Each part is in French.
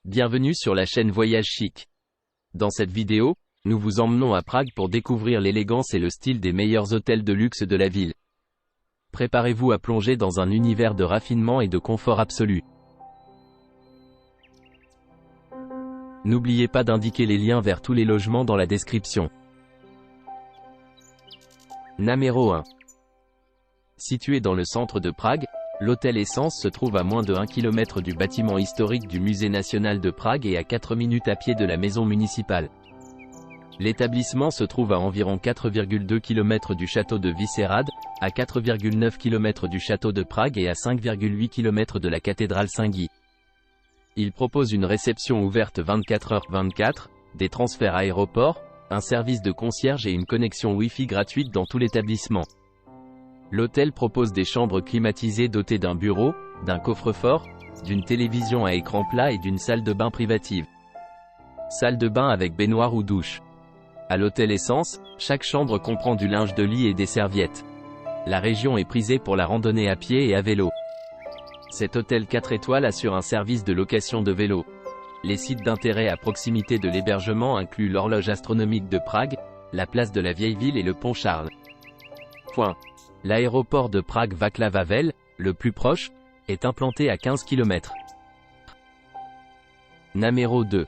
Bienvenue sur la chaîne Voyage Chic. Dans cette vidéo, nous vous emmenons à Prague pour découvrir l'élégance et le style des meilleurs hôtels de luxe de la ville. Préparez-vous à plonger dans un univers de raffinement et de confort absolu. N'oubliez pas d'indiquer les liens vers tous les logements dans la description. Numéro 1. Situé dans le centre de Prague, l'hôtel Essence se trouve à moins de 1 km du bâtiment historique du Musée national de Prague et à 4 minutes à pied de la maison municipale. L'établissement se trouve à environ 4,2 km du château de Vyšehrad, à 4,9 km du château de Prague et à 5,8 km de la cathédrale Saint-Guy. Il propose une réception ouverte 24h/24, des transferts aéroports, un service de concierge et une connexion Wi-Fi gratuite dans tout l'établissement. L'hôtel propose des chambres climatisées dotées d'un bureau, d'un coffre-fort, d'une télévision à écran plat et d'une salle de bain privative. Salle de bain avec baignoire ou douche. À l'hôtel Essence, chaque chambre comprend du linge de lit et des serviettes. La région est prisée pour la randonnée à pied et à vélo. Cet hôtel 4 étoiles assure un service de location de vélo. Les sites d'intérêt à proximité de l'hébergement incluent l'horloge astronomique de Prague, la place de la Vieille Ville et le pont Charles. L'aéroport de Prague-Václav Havel, le plus proche, est implanté à 15 km. Numéro 2.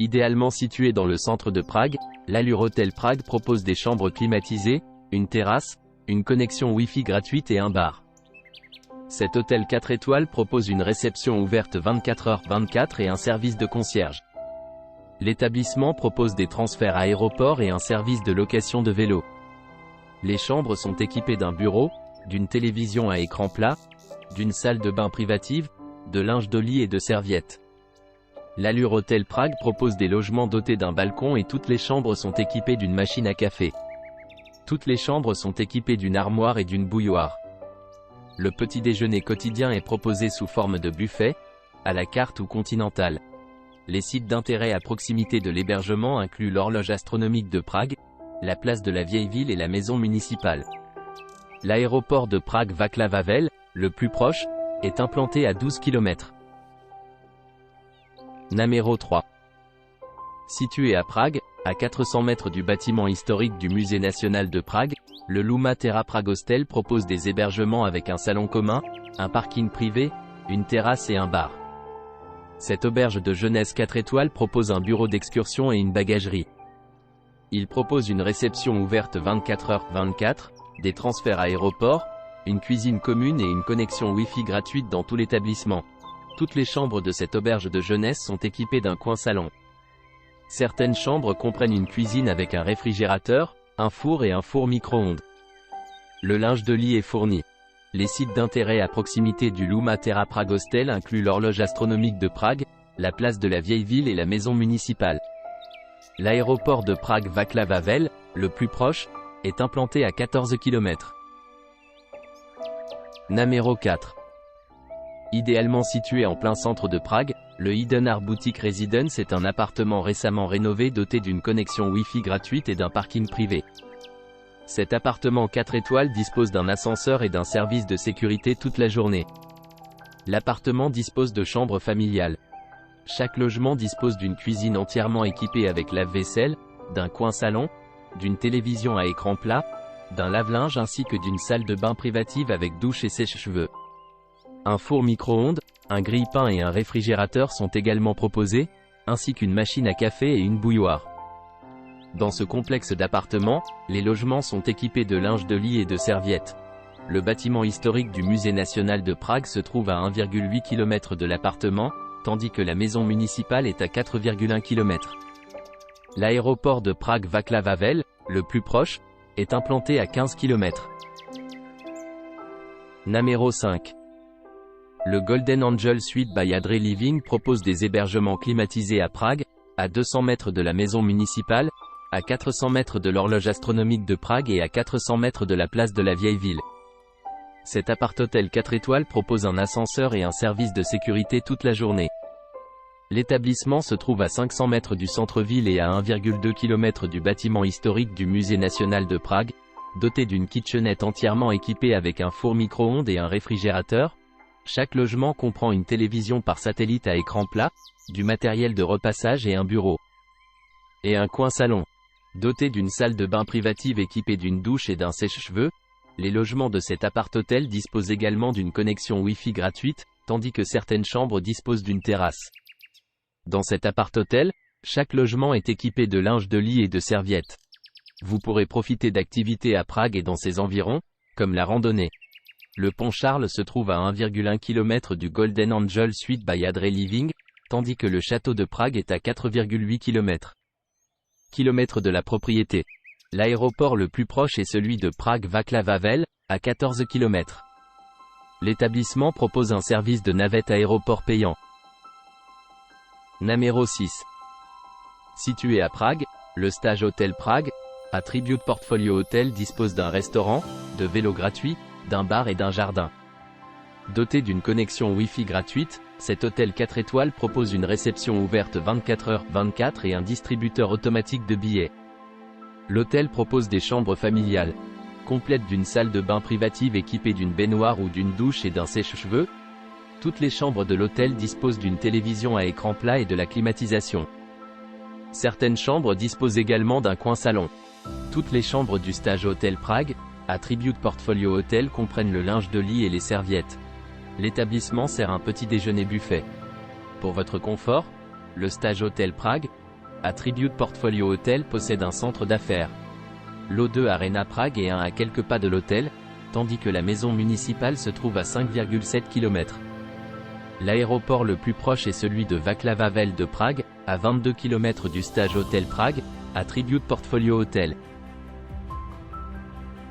Idéalement situé dans le centre de Prague, l'Allure Hotel Prague propose des chambres climatisées, une terrasse, une connexion Wi-Fi gratuite et un bar. Cet hôtel 4 étoiles propose une réception ouverte 24h/24 et un service de concierge. L'établissement propose des transferts aéroports et un service de location de vélo. Les chambres sont équipées d'un bureau, d'une télévision à écran plat, d'une salle de bain privative, de linge de lit et de serviettes. L'Allure Hotel Prague propose des logements dotés d'un balcon et toutes les chambres sont équipées d'une machine à café. Toutes les chambres sont équipées d'une armoire et d'une bouilloire. Le petit déjeuner quotidien est proposé sous forme de buffet, à la carte ou continental. Les sites d'intérêt à proximité de l'hébergement incluent l'horloge astronomique de Prague, la place de la Vieille Ville et la maison municipale. L'aéroport de Prague-Václav Havel, le plus proche, est implanté à 12 km. Numéro 3. Situé à Prague, à 400 mètres du bâtiment historique du Musée national de Prague, le Luma Terra Prague Hostel propose des hébergements avec un salon commun, un parking privé, une terrasse et un bar. Cette auberge de jeunesse 4 étoiles propose un bureau d'excursion et une bagagerie. Il propose une réception ouverte 24h/24, des transferts aéroports, une cuisine commune et une connexion Wi-Fi gratuite dans tout l'établissement. Toutes les chambres de cette auberge de jeunesse sont équipées d'un coin salon. Certaines chambres comprennent une cuisine avec un réfrigérateur, un four et un four micro-ondes. Le linge de lit est fourni. Les sites d'intérêt à proximité du Luma Terra Prague Hostel incluent l'horloge astronomique de Prague, la place de la Vieille Ville et la maison municipale. L'aéroport de Prague-Václav Havel, le plus proche, est implanté à 14 km. Numéro 4. Idéalement situé en plein centre de Prague, le Hidden Art Boutique Residence est un appartement récemment rénové doté d'une connexion Wi-Fi gratuite et d'un parking privé. Cet appartement 4 étoiles dispose d'un ascenseur et d'un service de sécurité toute la journée. L'appartement dispose de chambres familiales. Chaque logement dispose d'une cuisine entièrement équipée avec lave-vaisselle, d'un coin salon, d'une télévision à écran plat, d'un lave-linge ainsi que d'une salle de bain privative avec douche et sèche-cheveux. Un four micro-ondes, un grille-pain et un réfrigérateur sont également proposés, ainsi qu'une machine à café et une bouilloire. Dans ce complexe d'appartements, les logements sont équipés de linge de lit et de serviettes. Le bâtiment historique du Musée national de Prague se trouve à 1,8 km de l'appartement, tandis que la maison municipale est à 4,1 km. L'aéroport de Prague-Václav Havel, le plus proche, est implanté à 15 km. Numéro 5. Le Golden Angel Suite by Adre Living propose des hébergements climatisés à Prague, à 200 mètres de la maison municipale, à 400 mètres de l'horloge astronomique de Prague et à 400 mètres de la place de la Vieille Ville. Cet appart-hôtel 4 étoiles propose un ascenseur et un service de sécurité toute la journée. L'établissement se trouve à 500 mètres du centre-ville et à 1,2 km du bâtiment historique du Musée national de Prague, doté d'une kitchenette entièrement équipée avec un four micro-ondes et un réfrigérateur, Chaque logement comprend une télévision par satellite à écran plat, du matériel de repassage et un bureau. Et un coin salon. Doté d'une salle de bain privative équipée d'une douche et d'un sèche-cheveux, les logements de cet appart-hôtel disposent également d'une connexion Wi-Fi gratuite, tandis que certaines chambres disposent d'une terrasse. Dans cet appart-hôtel, chaque logement est équipé de linge de lit et de serviettes. Vous pourrez profiter d'activités à Prague et dans ses environs, comme la randonnée. Le pont Charles se trouve à 1,1 km du Golden Angel Suite by Adre Living, tandis que le château de Prague est à 4,8 km. Kilomètres de la propriété. L'aéroport le plus proche est celui de Prague-Václav Havel, à 14 km. L'établissement propose un service de navette aéroport payant. Numéro 6. Situé à Prague, le Stage Hotel Prague, Attribute Portfolio Hotel dispose d'un restaurant, de vélos gratuits, d'un bar et d'un jardin. Doté d'une connexion Wi-Fi gratuite, cet hôtel 4 étoiles propose une réception ouverte 24h/24 et un distributeur automatique de billets. L'hôtel propose des chambres familiales, complètes d'une salle de bain privative équipée d'une baignoire ou d'une douche et d'un sèche-cheveux. Toutes les chambres de l'hôtel disposent d'une télévision à écran plat et de la climatisation. Certaines chambres disposent également d'un coin salon. Toutes les chambres du Stage Hotel Prague, Attribute Portfolio Hotel comprennent le linge de lit et les serviettes. L'établissement sert un petit déjeuner buffet. Pour votre confort, le Stage Hotel Prague, Attribute Portfolio Hotel possède un centre d'affaires. L'O2 Arena Prague est à quelques pas de l'hôtel, tandis que la maison municipale se trouve à 5,7 km. L'aéroport le plus proche est celui de Václav Havel de Prague, à 22 km du Stage Hotel Prague, Attribute Portfolio Hotel.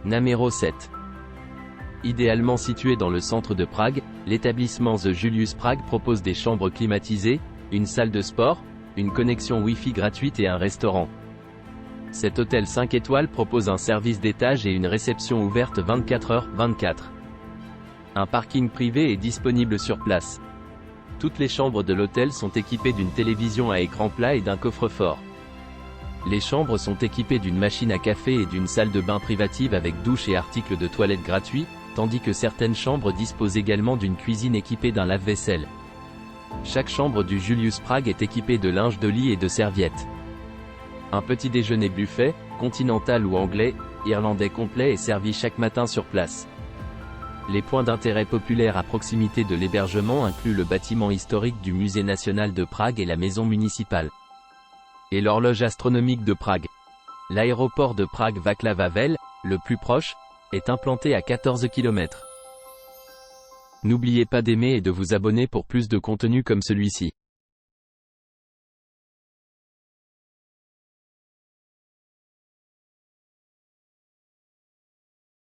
Numéro 7. Idéalement situé dans le centre de Prague, l'établissement The Julius Prague propose des chambres climatisées, une salle de sport, une connexion Wi-Fi gratuite et un restaurant. Cet hôtel 5 étoiles propose un service d'étage et une réception ouverte 24h/24. Un parking privé est disponible sur place. Toutes les chambres de l'hôtel sont équipées d'une télévision à écran plat et d'un coffre-fort. Les chambres sont équipées d'une machine à café et d'une salle de bain privative avec douche et articles de toilette gratuits, tandis que certaines chambres disposent également d'une cuisine équipée d'un lave-vaisselle. Chaque chambre du Julius Prague est équipée de linge de lit et de serviettes. Un petit déjeuner buffet, continental ou anglais, irlandais complet est servi chaque matin sur place. Les points d'intérêt populaires à proximité de l'hébergement incluent le bâtiment historique du Musée national de Prague et la maison municipale. Et l'horloge astronomique de Prague. L'aéroport de Prague-Václav Havel, le plus proche, est implanté à 14 km. N'oubliez pas d'aimer et de vous abonner pour plus de contenu comme celui-ci.